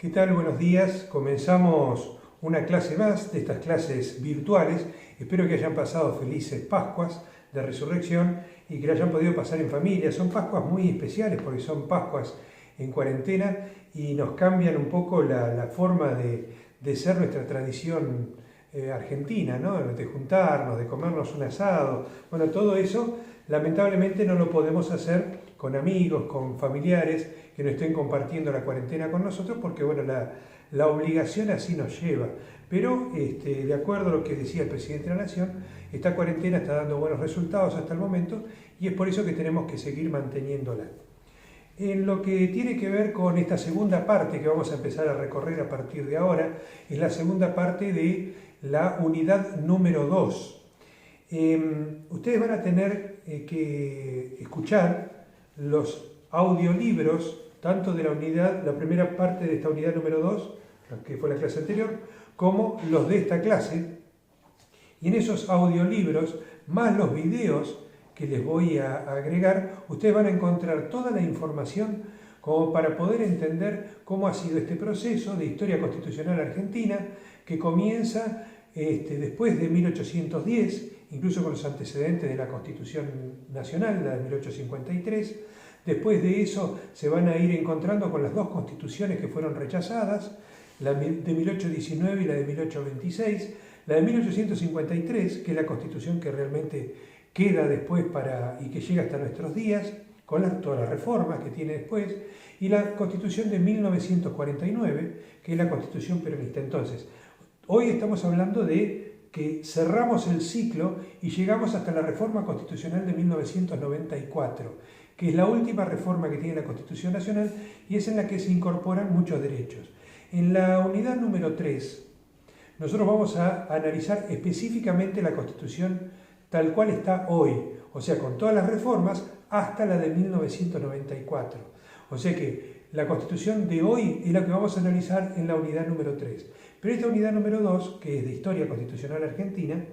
¿Qué tal? Buenos días. Comenzamos una clase más de estas clases virtuales. Espero que hayan pasado felices Pascuas de Resurrección y que la hayan podido pasar en familia. Son Pascuas muy especiales porque son Pascuas en cuarentena y nos cambian un poco la forma de ser nuestra tradición argentina, ¿no? De juntarnos, de comernos un asado. Bueno, todo eso lamentablemente no lo podemos hacer con amigos, con familiares que no estén compartiendo la cuarentena con nosotros porque, bueno, la obligación así nos lleva. Pero, de acuerdo a lo que decía el presidente de la Nación, esta cuarentena está dando buenos resultados hasta el momento y es por eso que tenemos que seguir manteniéndola. En lo que tiene que ver con esta segunda parte que vamos a empezar a recorrer a partir de ahora, es la segunda parte de la unidad número 2. Ustedes van a tener que escuchar los audiolibros, tanto de la primera parte de esta unidad número 2, que fue la clase anterior, como los de esta clase. Y en esos audiolibros, más los videos que les voy a agregar, ustedes van a encontrar toda la información como para poder entender cómo ha sido este proceso de historia constitucional argentina que comienza después de 1810, incluso con los antecedentes de la Constitución Nacional, la de 1853. Después de eso se van a ir encontrando con las dos constituciones que fueron rechazadas, la de 1819 y la de 1826. La de 1853, que es la constitución que realmente queda después y que llega hasta nuestros días, con todas las reformas que tiene después, y la constitución de 1949, que es la constitución peronista. Entonces, hoy estamos hablando de que cerramos el ciclo y llegamos hasta la reforma constitucional de 1994, que es la última reforma que tiene la Constitución Nacional y es en la que se incorporan muchos derechos. En la unidad número 3, nosotros vamos a analizar específicamente la Constitución tal cual está hoy, o sea, con todas las reformas hasta la de 1994. O sea que la Constitución de hoy es la que vamos a analizar en la unidad número 3. Pero esta unidad número 2, que es de Historia Constitucional Argentina,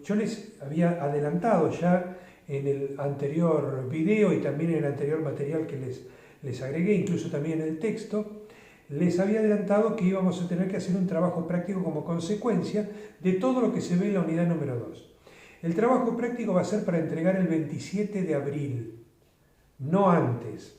yo les había adelantado ya en el anterior video y también en el anterior material que les agregué, incluso también en el texto, les había adelantado que íbamos a tener que hacer un trabajo práctico como consecuencia de todo lo que se ve en la unidad número 2. El trabajo práctico va a ser para entregar el 27 de abril, no antes.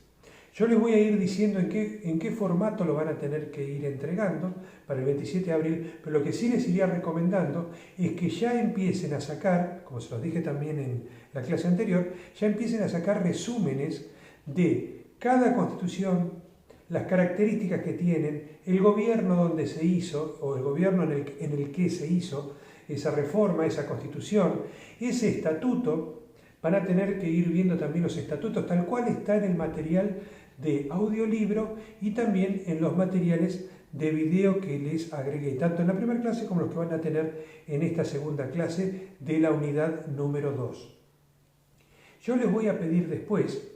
Yo les voy a ir diciendo en qué formato lo van a tener que ir entregando para el 27 de abril, pero lo que sí les iría recomendando es que ya empiecen a sacar, como se los dije también en la clase anterior, ya empiecen a sacar resúmenes de cada constitución, las características que tienen, el gobierno donde se hizo, o el gobierno en el que se hizo esa reforma, esa constitución, ese estatuto. Van a tener que ir viendo también los estatutos, tal cual está en el material de audiolibro y también en los materiales de video que les agregué, tanto en la primera clase como los que van a tener en esta segunda clase de la unidad número 2. Yo les voy a pedir después,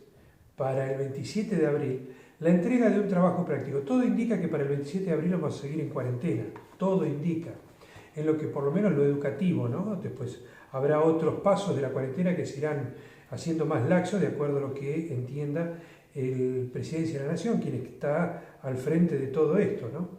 para el 27 de abril, la entrega de un trabajo práctico. Todo indica que para el 27 de abril vamos a seguir en cuarentena, todo indica, en lo que por lo menos lo educativo, ¿no? Después habrá otros pasos de la cuarentena que se irán haciendo más laxos de acuerdo a lo que entienda el Presidencia de la Nación, quien está al frente de todo esto, ¿no?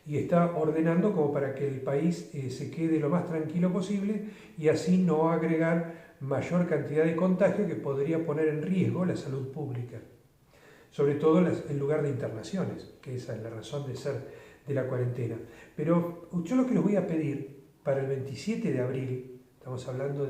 Y está ordenando como para que el país se quede lo más tranquilo posible y así no agregar mayor cantidad de contagio que podría poner en riesgo la salud pública, sobre todo en lugar de internaciones, que esa es la razón de ser de la cuarentena. Pero yo lo que les voy a pedir para el 27 de abril, estamos hablando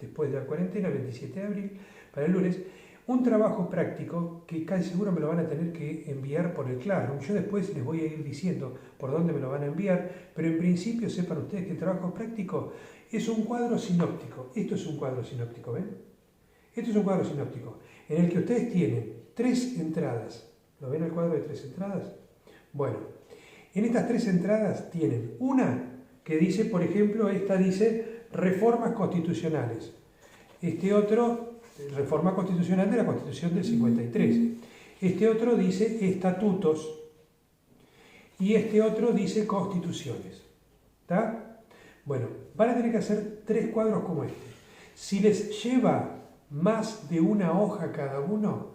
después de la cuarentena, el 27 de abril, para el lunes, un trabajo práctico que casi seguro me lo van a tener que enviar por el Classroom. Yo después les voy a ir diciendo por dónde me lo van a enviar, pero en principio sepan ustedes que el trabajo práctico es un cuadro sinóptico. Esto es un cuadro sinóptico, ¿ven? Esto es un cuadro sinóptico en el que ustedes tienen 3 entradas. ¿Lo ven el cuadro de 3 entradas? Bueno, en estas 3 entradas tienen una que dice, por ejemplo, esta dice reformas constitucionales. Este otro, reforma constitucional de la Constitución del 53. Este otro dice estatutos y este otro dice constituciones. ¿Está? Bueno, van a tener que hacer 3 cuadros como este. Si les lleva más de una hoja cada uno,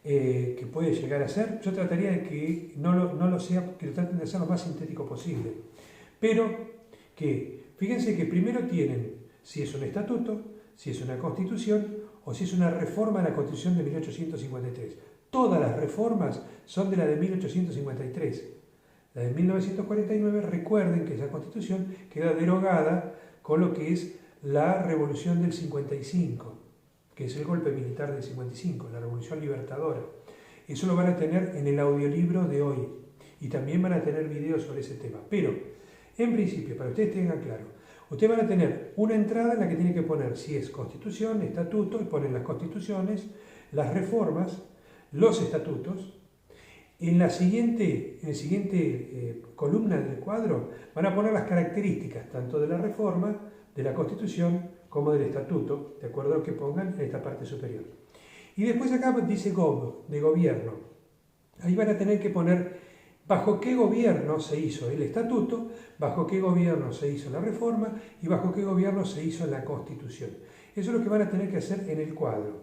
que puede llegar a ser. Yo trataría de que no lo sea, que lo traten de hacer lo más sintético posible. Pero que, fíjense que primero tienen si es un estatuto, si es una constitución o si es una reforma de la Constitución de 1853. Todas las reformas son de la de 1853. La de 1949, recuerden que esa constitución queda derogada con lo que es la revolución del 55, que es el golpe militar del 55, la revolución libertadora. Eso lo van a tener en el audiolibro de hoy y también van a tener videos sobre ese tema. Pero, en principio, para que ustedes tengan claro, ustedes van a tener una entrada en la que tienen que poner si es constitución, estatuto, y ponen las constituciones, las reformas, los estatutos. En la siguiente columna del cuadro van a poner las características tanto de la reforma, de la constitución, como del estatuto, de acuerdo a lo que pongan en esta parte superior. Y después acá dice gov, de gobierno. Ahí van a tener que poner bajo qué gobierno se hizo el estatuto, bajo qué gobierno se hizo la reforma y bajo qué gobierno se hizo la constitución. Eso es lo que van a tener que hacer en el cuadro.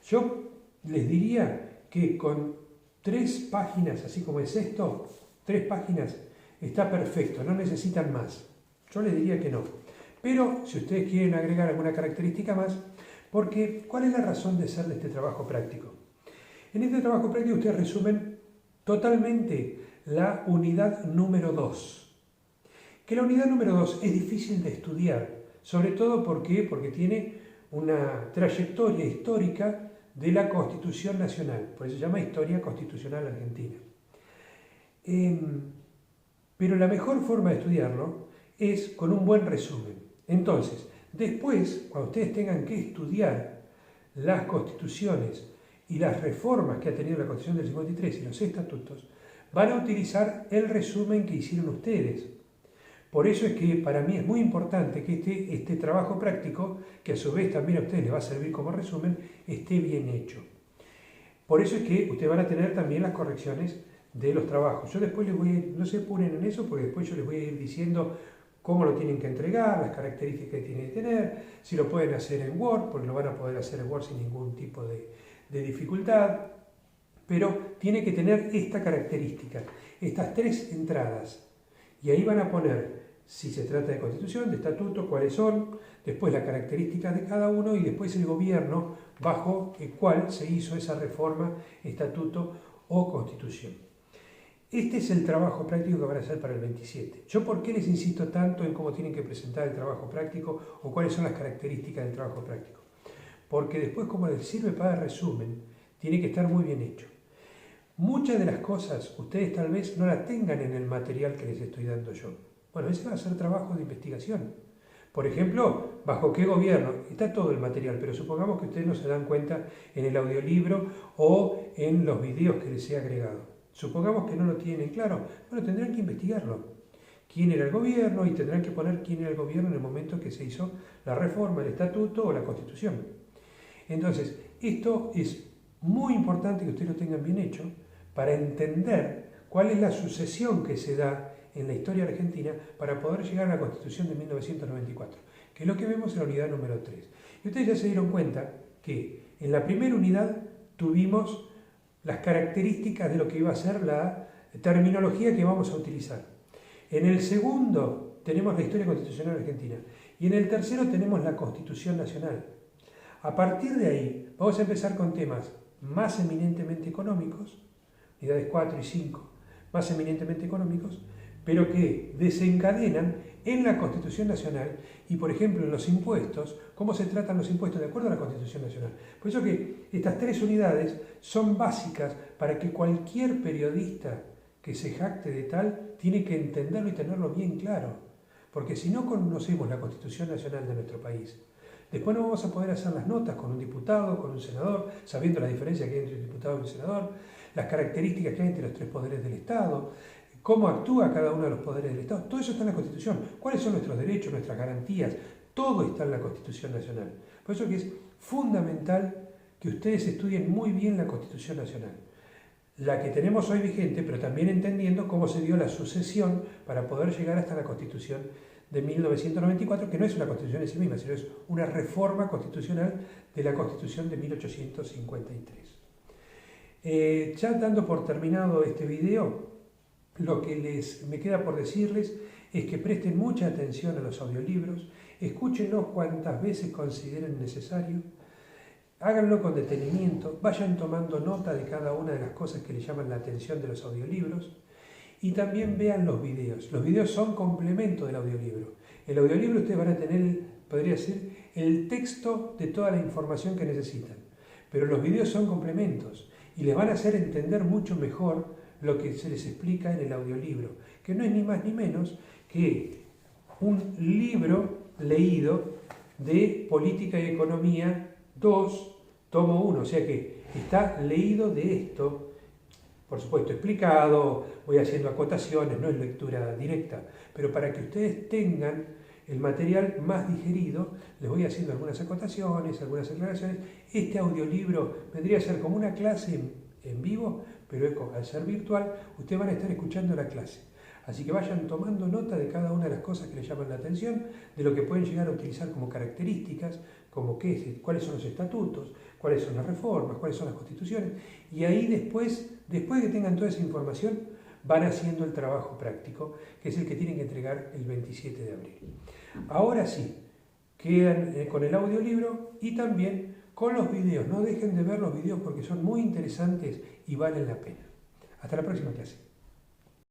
Yo les diría que con 3 páginas, así como es esto, 3 páginas, está perfecto, no necesitan más. Yo les diría que no. Pero si ustedes quieren agregar alguna característica más, porque ¿cuál es la razón de ser de este trabajo práctico? En este trabajo práctico ustedes resumen totalmente la unidad número 2. Que la unidad número 2 es difícil de estudiar, sobre todo porque tiene una trayectoria histórica de la Constitución Nacional, por eso se llama Historia Constitucional Argentina. Pero la mejor forma de estudiarlo es con un buen resumen. Entonces, después, cuando ustedes tengan que estudiar las constituciones y las reformas que ha tenido la Constitución del 53 y los estatutos, van a utilizar el resumen que hicieron ustedes. Por eso es que para mí es muy importante que este trabajo práctico, que a su vez también a ustedes les va a servir como resumen, esté bien hecho. Por eso es que ustedes van a tener también las correcciones de los trabajos. Yo después les voy a ir, no se apuren en eso, porque después yo les voy a ir diciendo cómo lo tienen que entregar, las características que tienen que tener, si lo pueden hacer en Word, porque lo van a poder hacer en Word sin ningún tipo de dificultad. Pero tiene que tener esta característica, estas 3 entradas. Y ahí van a poner si se trata de constitución, de estatuto, cuáles son, después las características de cada uno y después el gobierno bajo el cual se hizo esa reforma, estatuto o constitución. Este es el trabajo práctico que van a hacer para el 27. ¿Yo por qué les insisto tanto en cómo tienen que presentar el trabajo práctico o cuáles son las características del trabajo práctico? Porque después, como les sirve para resumen, tiene que estar muy bien hecho. Muchas de las cosas ustedes tal vez no las tengan en el material que les estoy dando yo. Bueno, ese va a ser trabajo de investigación. Por ejemplo, ¿bajo qué gobierno? Está todo el material, pero supongamos que ustedes no se dan cuenta en el audiolibro o en los videos que les he agregado. Supongamos que no lo tienen claro. Bueno, tendrán que investigarlo. ¿Quién era el gobierno? Y tendrán que poner quién era el gobierno en el momento que se hizo la reforma, el estatuto o la constitución. Entonces, esto es muy importante que ustedes lo tengan bien hecho para entender cuál es la sucesión que se da en la historia argentina para poder llegar a la Constitución de 1994, que es lo que vemos en la unidad número 3. Y ustedes ya se dieron cuenta que en la primera unidad tuvimos las características de lo que iba a ser la terminología que vamos a utilizar. En el segundo tenemos la historia constitucional argentina y en el tercero tenemos la Constitución Nacional. A partir de ahí vamos a empezar con temas más eminentemente económicos, unidades 4 y 5, más eminentemente económicos, pero que desencadenan en la Constitución Nacional y, por ejemplo, en los impuestos, cómo se tratan los impuestos de acuerdo a la Constitución Nacional. Por eso que estas 3 unidades son básicas para que cualquier periodista que se jacte de tal tiene que entenderlo y tenerlo bien claro, porque si no conocemos la Constitución Nacional de nuestro país, después no vamos a poder hacer las notas con un diputado, con un senador, sabiendo la diferencia que hay entre un diputado y un senador, las características que hay entre los 3 poderes del Estado, cómo actúa cada uno de los poderes del Estado. Todo eso está en la Constitución. ¿Cuáles son nuestros derechos, nuestras garantías? Todo está en la Constitución Nacional. Por eso que es fundamental que ustedes estudien muy bien la Constitución Nacional. La que tenemos hoy vigente, pero también entendiendo cómo se dio la sucesión para poder llegar hasta la Constitución de 1994, que no es una constitución en sí misma, sino es una reforma constitucional de la Constitución de 1853. Ya dando por terminado este video, lo que me queda por decirles es que presten mucha atención a los audiolibros, escúchenlos cuantas veces consideren necesario, háganlo con detenimiento, vayan tomando nota de cada una de las cosas que les llaman la atención de los audiolibros y también vean los videos. Los videos son complemento del audiolibro. El audiolibro ustedes van a tener, podría decir, el texto de toda la información que necesitan, pero los videos son complementos y les van a hacer entender mucho mejor lo que se les explica en el audiolibro, que no es ni más ni menos que un libro leído de Política y Economía 2, tomo 1, o sea que está leído de esto, por supuesto explicado, voy haciendo acotaciones, no es lectura directa, pero para que ustedes tengan el material más digerido, les voy haciendo algunas acotaciones, algunas aclaraciones. Este audiolibro vendría a ser como una clase en vivo, pero al ser virtual, ustedes van a estar escuchando la clase. Así que vayan tomando nota de cada una de las cosas que les llaman la atención, de lo que pueden llegar a utilizar como características, como cuáles son los estatutos, cuáles son las reformas, cuáles son las constituciones, y ahí después que tengan toda esa información, van haciendo el trabajo práctico, que es el que tienen que entregar el 27 de abril. Ahora sí, quedan con el audiolibro y también con los videos. No dejen de ver los videos porque son muy interesantes y valen la pena. Hasta la próxima clase.